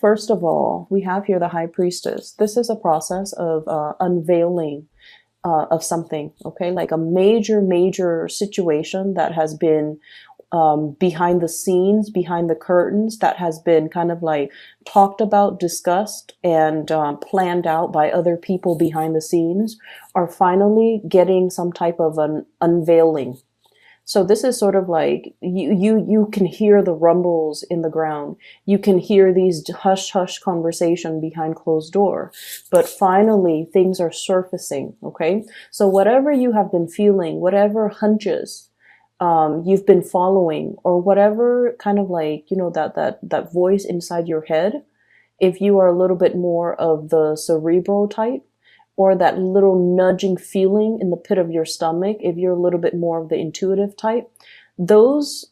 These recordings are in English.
First of all, we have here the High Priestess. This is a process of unveiling of something, okay? Like a major situation that has been behind the scenes, behind the curtains, that has been kind of like talked about, discussed, and planned out by other people behind the scenes, are finally getting some type of an unveiling. So this is sort of like you can hear the rumbles in the ground. You can hear these hush conversation behind closed door. But finally things are surfacing, okay? So whatever you have been feeling, whatever hunches you've been following, or whatever kind of like, that voice inside your head, if you are a little bit more of the cerebral type, or that little nudging feeling in the pit of your stomach, if you're a little bit more of the intuitive type, those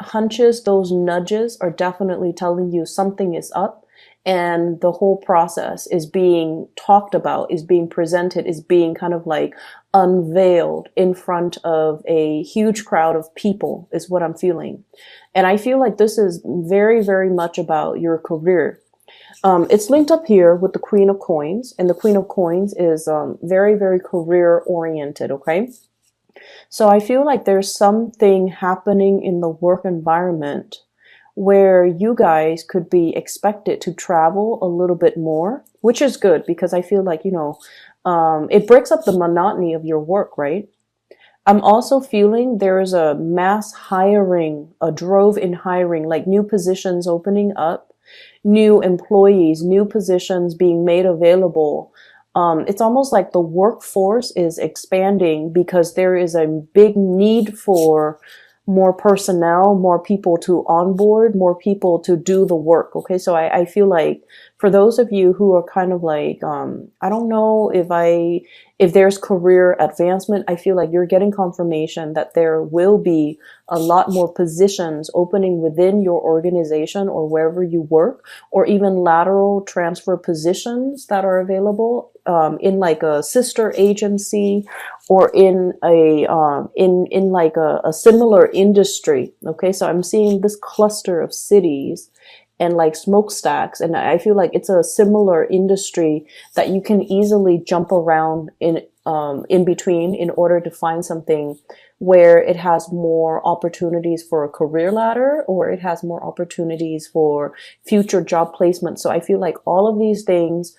hunches, those nudges are definitely telling you something is up, and the whole process is being talked about, is being presented, is being kind of like unveiled in front of a huge crowd of people, is what I'm feeling. And I feel like this is very much about your career. It's linked up here with the Queen of Coins, and the Queen of Coins is very career oriented, okay? So I feel like there's something happening in the work environment where you guys could be expected to travel a little bit more, which is good, because I feel like, it breaks up the monotony of your work, right? I'm also feeling there is a mass hiring, a drove in hiring, like new positions opening up, new employees, new positions being made available. It's almost like the workforce is expanding because there is a big need for more personnel, more people to onboard, more people to do the work. Okay, so I feel like for those of you who are kind of like, I don't know if there's career advancement, I feel like you're getting confirmation that there will be a lot more positions opening within your organization or wherever you work, or even lateral transfer positions that are available in like a sister agency, or in a in like a similar industry. Okay, so I'm seeing this cluster of cities and like smokestacks, and I feel like it's a similar industry that you can easily jump around in between in order to find something where it has more opportunities for a career ladder, or it has more opportunities for future job placement. So I feel like all of these things,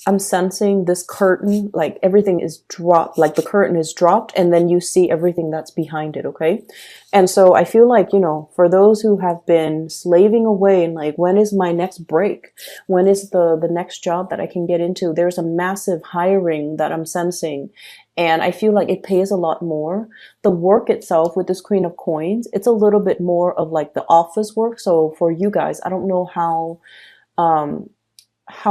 I'm sensing this curtain, like everything is dropped, like the curtain is dropped, and then you see everything that's behind it, okay? And so I feel like, for those who have been slaving away and like, when is my next break? When is the next job that I can get into? There's a massive hiring that I'm sensing, and I feel like it pays a lot more. The work itself with this Queen of Coins, it's a little bit more of like the office work. So for you guys, I don't know how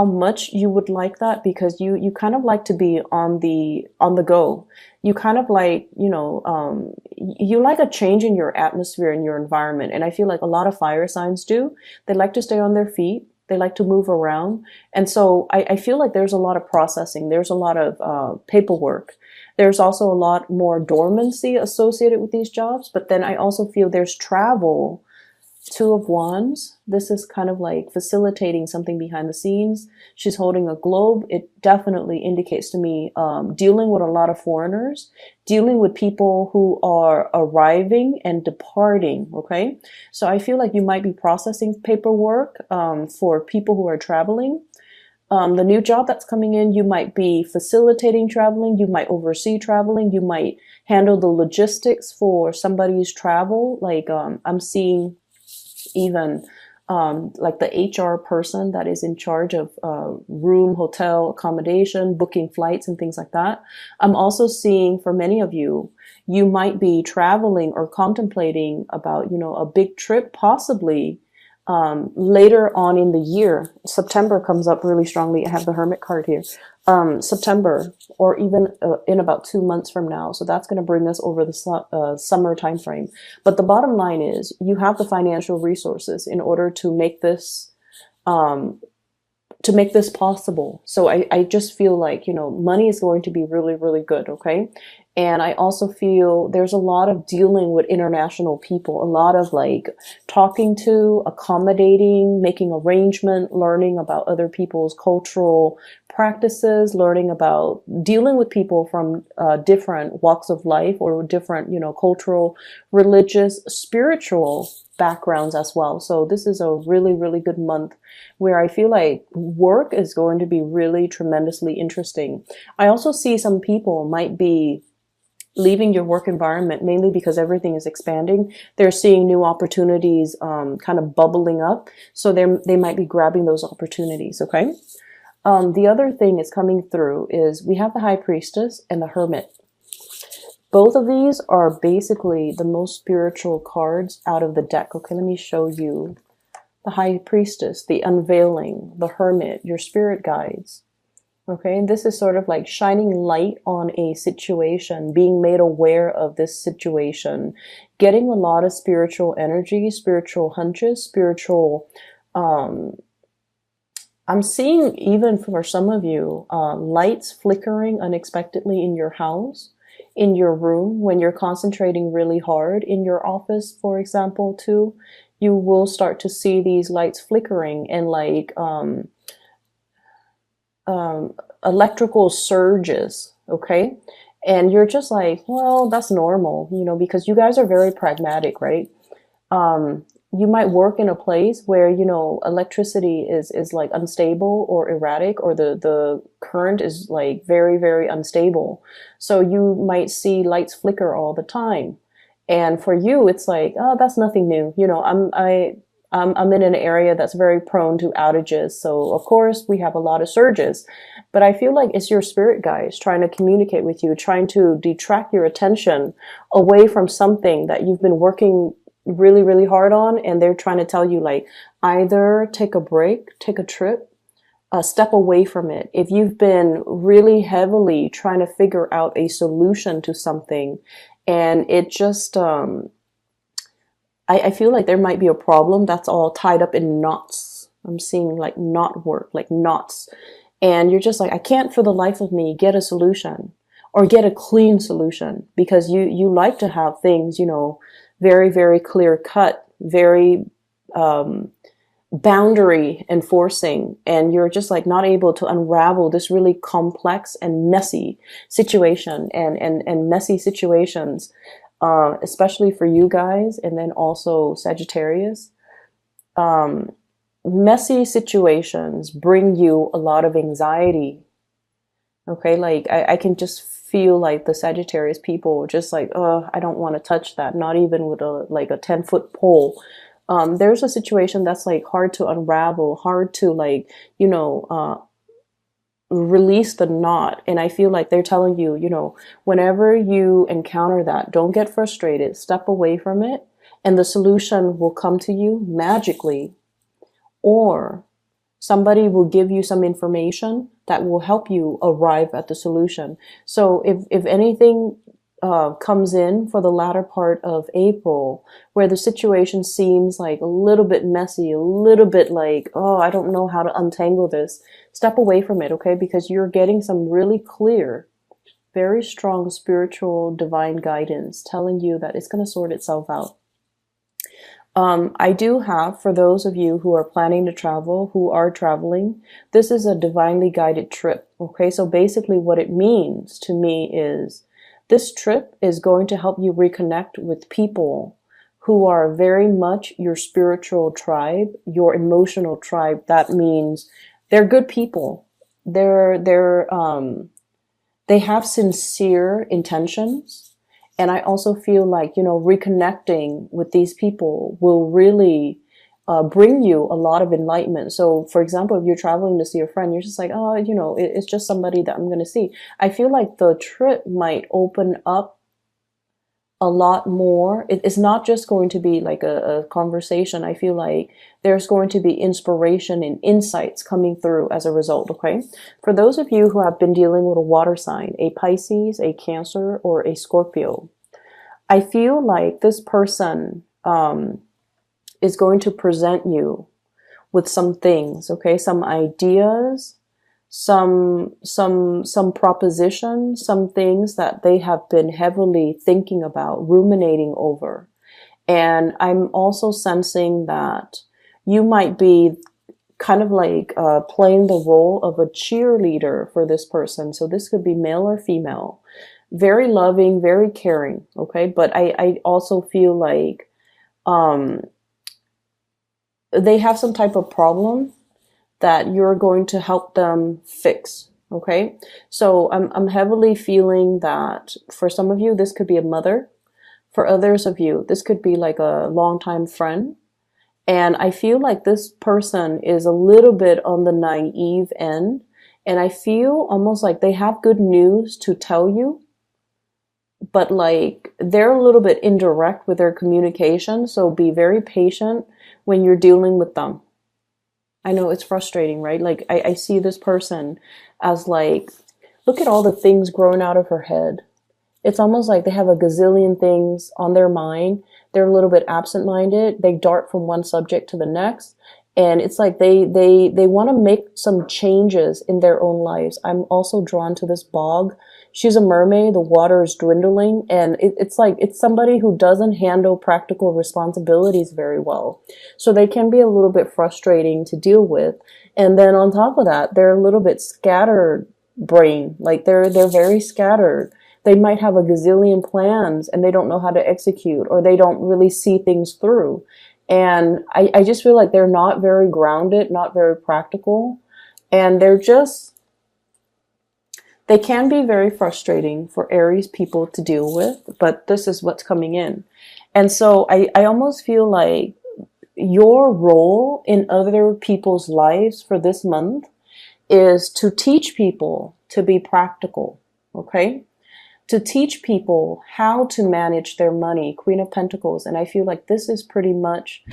much you would like that, because you kind of like to be on the go. You kind of like, you like a change in your atmosphere and your environment. And I feel like a lot of fire signs do. They like to stay on their feet. They like to move around. And so I feel like there's a lot of processing. There's a lot of paperwork. There's also a lot more dormancy associated with these jobs. But then I also feel there's travel. Two of Wands. This is kind of like facilitating something behind the scenes. She's holding a globe. It definitely indicates to me dealing with a lot of foreigners, dealing with people who are arriving and departing, okay? So I feel like you might be processing paperwork for people who are traveling. The new job that's coming in, you might be facilitating traveling, you might oversee traveling, you might handle the logistics for somebody's travel. Like I'm seeing even like the HR person that is in charge of room, hotel, accommodation, booking flights and things like that. I'm also seeing for many of you, you might be traveling or contemplating about, a big trip, possibly later on in the year. September comes up really strongly. I have the Hermit card here. September, or even in about 2 months from now. So that's going to bring us over the summer time frame. But the bottom line is you have the financial resources in order to make this possible. So I just feel like, money is going to be really good. Okay. And I also feel there's a lot of dealing with international people, a lot of like talking to, accommodating, making arrangement, learning about other people's cultural practices, learning about dealing with people from different walks of life or different, you know, cultural, religious, spiritual backgrounds as well. So this is a really, really good month where I feel like work is going to be really tremendously interesting. I also see some people might be leaving your work environment mainly because everything is expanding. They're seeing new opportunities kind of bubbling up. So they might be grabbing those opportunities, okay? The other thing is coming through is we have the High Priestess and the Hermit. Both of these are basically the most spiritual cards out of the deck. Okay, let me show you. The High Priestess, the Unveiling, the Hermit, your spirit guides. Okay, and this is sort of like shining light on a situation, being made aware of this situation, getting a lot of spiritual energy, spiritual hunches, spiritual, I'm seeing even for some of you, lights flickering unexpectedly in your house, in your room, when you're concentrating really hard in your office, for example, too, you will start to see these lights flickering and like, electrical surges, okay? And you're just like, well, that's normal, you know, because you guys are very pragmatic, right? You might work in a place where, you know, electricity is like unstable or erratic, or the current is like very, very unstable. So you might see lights flicker all the time. And for you, it's like, oh, that's nothing new. You know, I'm in an area that's very prone to outages. So of course we have a lot of surges, but I feel like it's your spirit guides trying to communicate with you, trying to detract your attention away from something that you've been working really, really hard on. And they're trying to tell you like, either take a break, take a trip, step away from it. If you've been really heavily trying to figure out a solution to something and it just, I feel like there might be a problem that's all tied up in knots. I'm seeing like knot work, like knots. And you're just like, I can't for the life of me get a solution or get a clean solution, because you like to have things, you know, very, very clear cut, very boundary enforcing. And you're just like not able to unravel this really complex and messy situation and messy situations. Especially for you guys, and then also Sagittarius. Messy situations bring you a lot of anxiety. Okay, like I can just feel like the Sagittarius people just like, oh, I don't want to touch that, not even with a like a 10-foot pole. There's a situation that's like hard to unravel, hard to like, you know, release the knot. And I feel like they're telling you, you know, whenever you encounter that, don't get frustrated, step away from it, and the solution will come to you magically, or somebody will give you some information that will help you arrive at the solution. So if anything comes in for the latter part of April, where the situation seems like a little bit messy, a little bit like, oh, I don't know how to untangle this, step away from it, okay? Because you're getting some really clear, very strong spiritual divine guidance telling you that it's going to sort itself out. I do have, for those of you who are planning to travel, who are traveling, this is a divinely guided trip, okay? So basically what it means to me is this trip is going to help you reconnect with people who are very much your spiritual tribe, your emotional tribe. That means they're good people. They have sincere intentions. And I also feel like, you know, reconnecting with these people will really bring you a lot of enlightenment. So, for example, if you're traveling to see a friend, you're just like, oh, you know, it's just somebody that I'm going to see. I feel like the trip might open up a lot more. It's not just going to be like a conversation. I feel like there's going to be inspiration and insights coming through as a result, okay? For those of you who have been dealing with a water sign, a Pisces, a Cancer, or a Scorpio, I feel like this person is going to present you with some things, okay? Some ideas, some proposition, some things that they have been heavily thinking about, ruminating over. And I'm also sensing that you might be kind of like playing the role of a cheerleader for this person. So this could be male or female. Very loving, very caring, okay? But I also feel like they have some type of problem that you're going to help them fix, okay? So I'm heavily feeling that for some of you, this could be a mother. For others of you, this could be like a longtime friend. And I feel like this person is a little bit on the naive end. And I feel almost like they have good news to tell you, but like they're a little bit indirect with their communication. So be very patient when you're dealing with them. I know it's frustrating, right? Like I see this person as like, look at all the things growing out of her head. It's almost like they have a gazillion things on their mind. They're a little bit absent-minded. They dart from one subject to the next. And it's like they want to make some changes in their own lives. I'm also drawn to this bog. She's a mermaid. The water is dwindling. And it's like it's somebody who doesn't handle practical responsibilities very well. So they can be a little bit frustrating to deal with. And then on top of that, they're a little bit scattered brain. Like they're very scattered. They might have a gazillion plans and they don't know how to execute, or they don't really see things through. And I just feel like they're not very grounded, not very practical. And they can be very frustrating for Aries people to deal with, but this is what's coming in. And so I almost feel like your role in other people's lives for this month is to teach people to be practical, okay? To teach people how to manage their money, Queen of Pentacles. And I feel like this is pretty much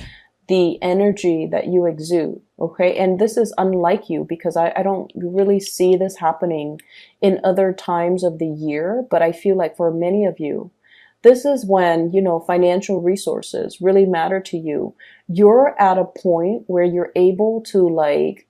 the energy that you exude, okay? And this is unlike you because I don't really see this happening in other times of the year, but I feel like for many of you, this is when, you know, financial resources really matter to you. You're at a point where you're able to like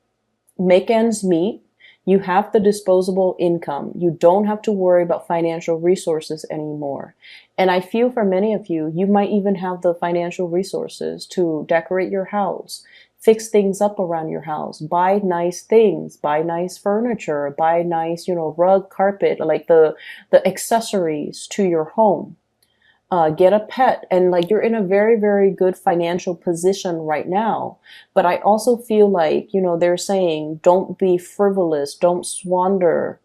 make ends meet. You have the disposable income. You don't have to worry about financial resources anymore. And I feel for many of you, you might even have the financial resources to decorate your house, fix things up around your house, buy nice things, buy nice furniture, buy nice, you know, rug, carpet, like the accessories to your home. Get a pet, and like you're in a very, very good financial position right now. But I also feel like, you know, they're saying don't be frivolous, don't squander,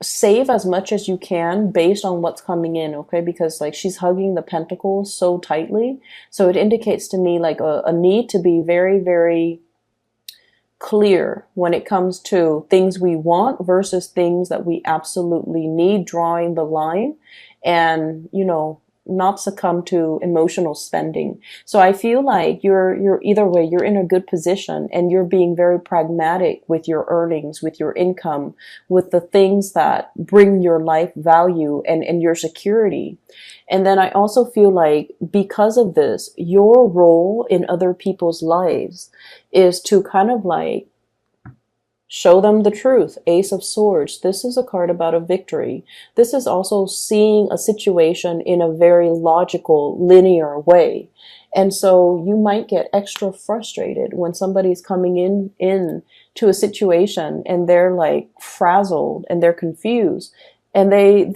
save as much as you can based on what's coming in, okay? Because like she's hugging the pentacles so tightly. So it indicates to me like a need to be very, very clear when it comes to things we want versus things that we absolutely need, drawing the line and, you know, not succumb to emotional spending. So I feel like you're either way, you're in a good position and you're being very pragmatic with your earnings, with your income, with the things that bring your life value and your security. And then I also feel like because of this, your role in other people's lives is to kind of like show them the truth. Ace of Swords. This is a card about a victory. This is also seeing a situation in a very logical, linear way. And so you might get extra frustrated when somebody's coming in to a situation and they're like frazzled and they're confused and they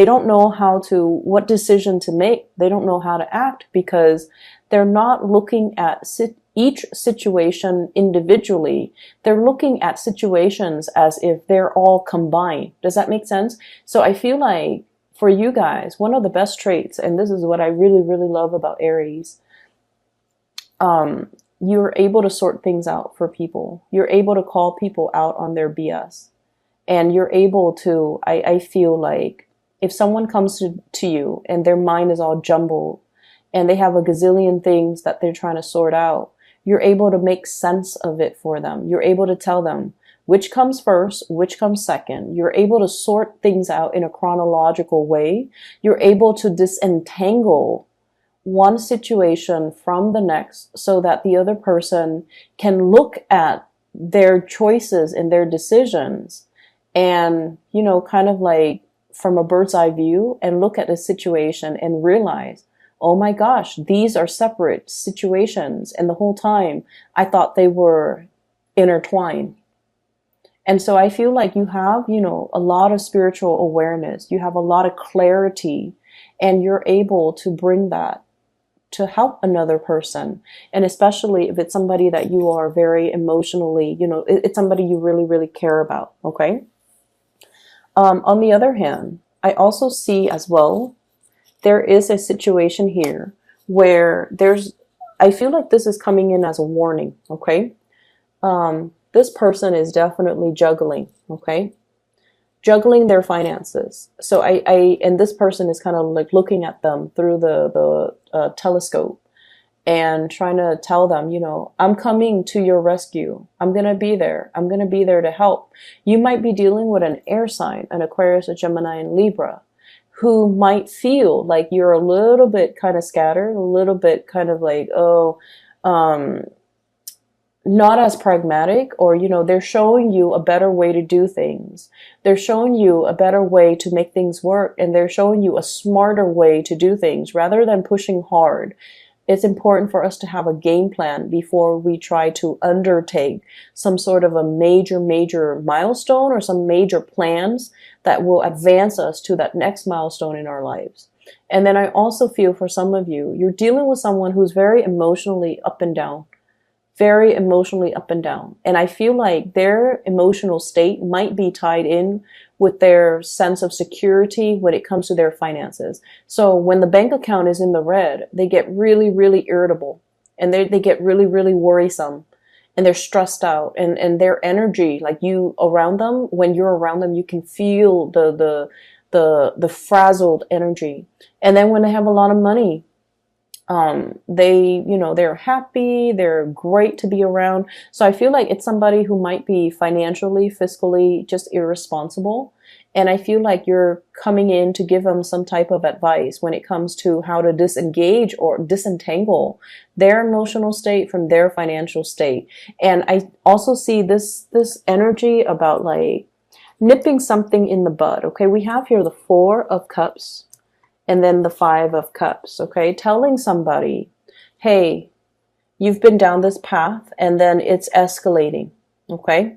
don't know what decision to make. They don't know how to act because they're not looking at each situation individually. They're looking at situations as if they're all combined. Does that make sense? So I feel like for you guys, one of the best traits, and this is what I really, really love about Aries, you're able to sort things out for people. You're able to call people out on their BS. And you're able to, I feel like, if someone comes to you and their mind is all jumbled and they have a gazillion things that they're trying to sort out, you're able to make sense of it for them. You're able to tell them which comes first, which comes second. You're able to sort things out in a chronological way. You're able to disentangle one situation from the next so that the other person can look at their choices and their decisions, and, you know, kind of like from a bird's eye view, and look at the situation and realize, oh my gosh, these are separate situations. And the whole time I thought they were intertwined. And so I feel like you have, you know, a lot of spiritual awareness. You have a lot of clarity, and you're able to bring that to help another person. And especially if it's somebody that you are very emotionally, you know, it's somebody you really, really care about. Okay. On the other hand, I also see as well, there is a situation here where I feel like this is coming in as a warning. Okay. This person is definitely juggling. Okay. Juggling their finances. So and this person is kind of like looking at them through the telescope and trying to tell them, you know, I'm coming to your rescue. I'm going to be there. I'm going to be there to help. You might be dealing with an air sign, an Aquarius, a Gemini, and Libra, who might feel like you're a little bit kind of scattered, a little bit kind of like, not as pragmatic, or, you know, they're showing you a better way to do things. They're showing you a better way to make things work, and they're showing you a smarter way to do things rather than pushing hard. It's important for us to have a game plan before we try to undertake some sort of a major milestone or some major plans that will advance us to that next milestone in our lives. And then I also feel for some of you, you're dealing with someone who's very emotionally up and down. Very emotionally up and down. And I feel like their emotional state might be tied in with their sense of security when it comes to their finances. So when the bank account is in the red, they get really, really irritable, and they get really, really worrisome, and they're stressed out, and their energy, like you around them, when you're around them, you can feel the frazzled energy. And then when they have a lot of money, they're happy, they're great to be around. So I feel like it's somebody who might be financially, fiscally just irresponsible. And I feel like you're coming in to give them some type of advice when it comes to how to disengage or disentangle their emotional state from their financial state. And I also see this energy about like nipping something in the bud. Okay, we have here the 4 of Cups, and then the 5 of Cups, okay? Telling somebody, hey, you've been down this path, and then it's escalating, okay?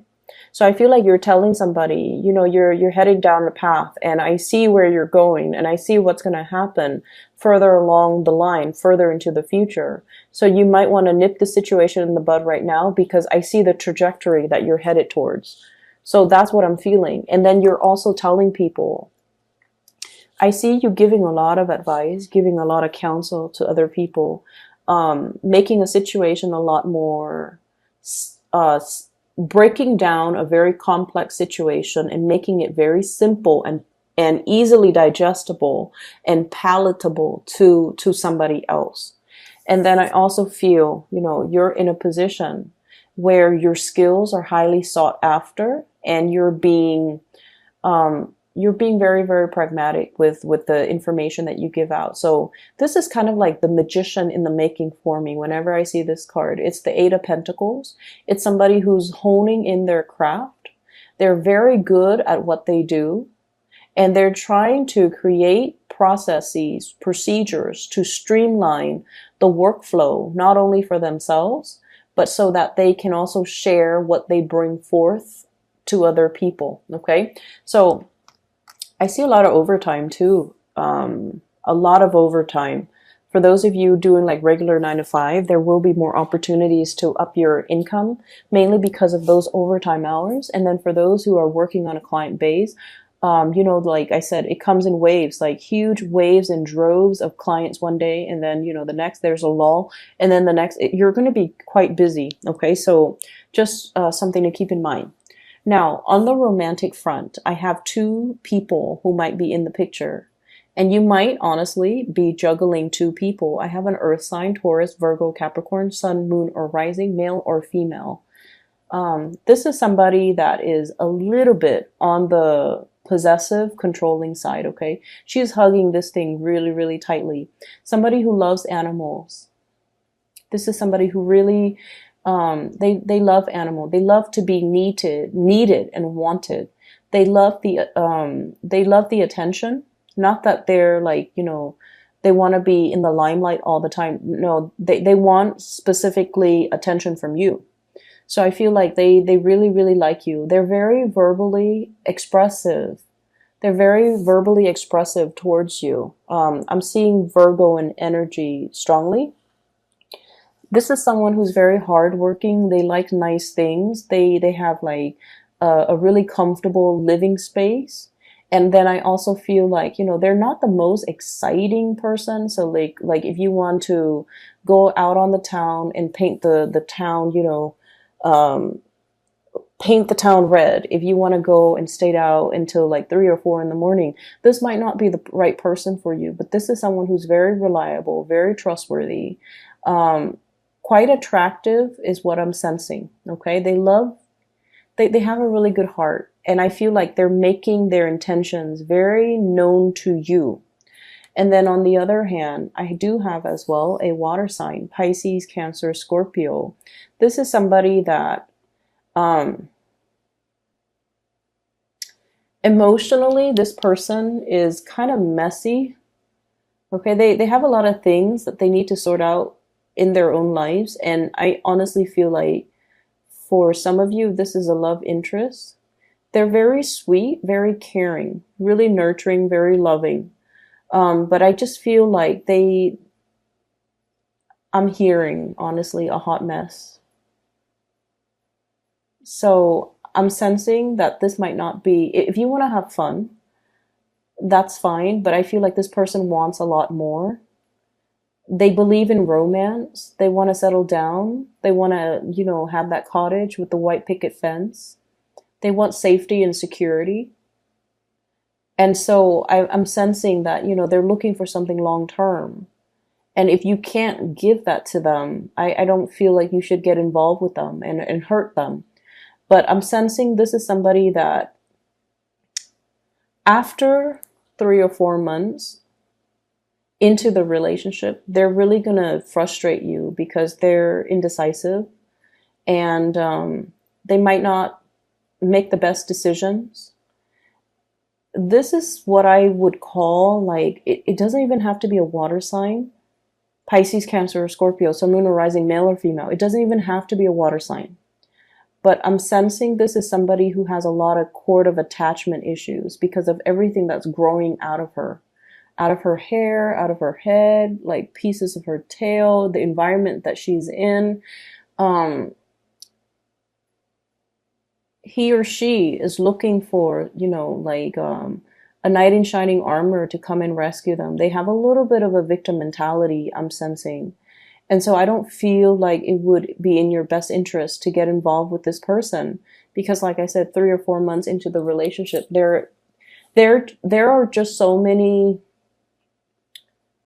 So I feel like you're telling somebody, you know, you're heading down the path, and I see where you're going, and I see what's going to happen further along the line, further into the future. So you might want to nip the situation in the bud right now, because I see the trajectory that you're headed towards. So that's what I'm feeling. And then you're also telling people, I see you giving a lot of advice, giving a lot of counsel to other people, making a situation a lot more, breaking down a very complex situation and making it very simple and easily digestible and palatable to somebody else. And then I also feel, you know, you're in a position where your skills are highly sought after, and you're being very, very pragmatic with the information that you give out. So this is kind of like the magician in the making for me. Whenever I see this card, it's the 8 of Pentacles. It's somebody who's honing in their craft. They're very good at what they do, and they're trying to create processes, procedures to streamline the workflow, not only for themselves, but so that they can also share what they bring forth to other people. Okay. So I see a lot of overtime too. A lot of overtime. For those of you doing like regular 9 to 5, there will be more opportunities to up your income, mainly because of those overtime hours. And then for those who are working on a client base, you know, like I said, it comes in waves, like huge waves and droves of clients one day. And then, you know, the next there's a lull. And then the next, you're going to be quite busy. Okay. So just something to keep in mind. Now, on the romantic front, I have 2 people who might be in the picture. And you might honestly be juggling 2 people. I have an earth sign, Taurus, Virgo, Capricorn, sun, moon, or rising, male or female. This is somebody that is a little bit on the possessive, controlling side, okay? She's hugging this thing really, really tightly. Somebody who loves animals. This is somebody who really They love animal. They love to be needed and wanted. They love the attention. Not that they're like, they want to be in the limelight all the time. No, they want specifically attention from you. So I feel like they really, really like you. They're very verbally expressive. They're very verbally expressive towards you. I'm seeing Virgo in energy strongly. This is someone who's very hardworking. They like nice things. They have like a really comfortable living space. And then I also feel like, they're not the most exciting person. So like if you want to go out on the town and paint the town, um, paint the town red. If you want to go and stay out until like 3 or 4 in the morning, this might not be the right person for you. But this is someone who's very reliable, very trustworthy, um, quite attractive is what I'm sensing. Okay, they have a really good heart, and I feel like they're making their intentions very known to you. And then on the other hand, I do have as well a water sign, Pisces, Cancer, Scorpio. This is somebody that um, emotionally, this person is kind of messy. Okay, they have a lot of things that they need to sort out in their own lives. And I honestly feel like for some of you, this is a love interest. They're very sweet, very caring, really nurturing, very loving. But I just feel like I'm hearing, honestly, a hot mess. So I'm sensing that this might not be, if you want to have fun, that's fine. But I feel like this person wants a lot more. They believe in romance. They want to settle down. They want to, have that cottage with the white picket fence. They want safety and security. And so I'm sensing that, they're looking for something long term. And if you can't give that to them, I don't feel like you should get involved with them and hurt them. But I'm sensing this is somebody that after 3 or 4 months into the relationship, they're really going to frustrate you because they're indecisive, and they might not make the best decisions. This is what I would call like, it doesn't even have to be a water sign. Pisces, Cancer, or Scorpio, so moon or rising, male or female. It doesn't even have to be a water sign. But I'm sensing this is somebody who has a lot of cord of attachment issues because of everything that's growing out of her hair, out of her head, like pieces of her tail, the environment that she's in. Um, he or she is looking for, like a knight in shining armor to come and rescue them. They have a little bit of a victim mentality, I'm sensing. And so I don't feel like it would be in your best interest to get involved with this person because, like I said, 3 or 4 months into the relationship, there are just so many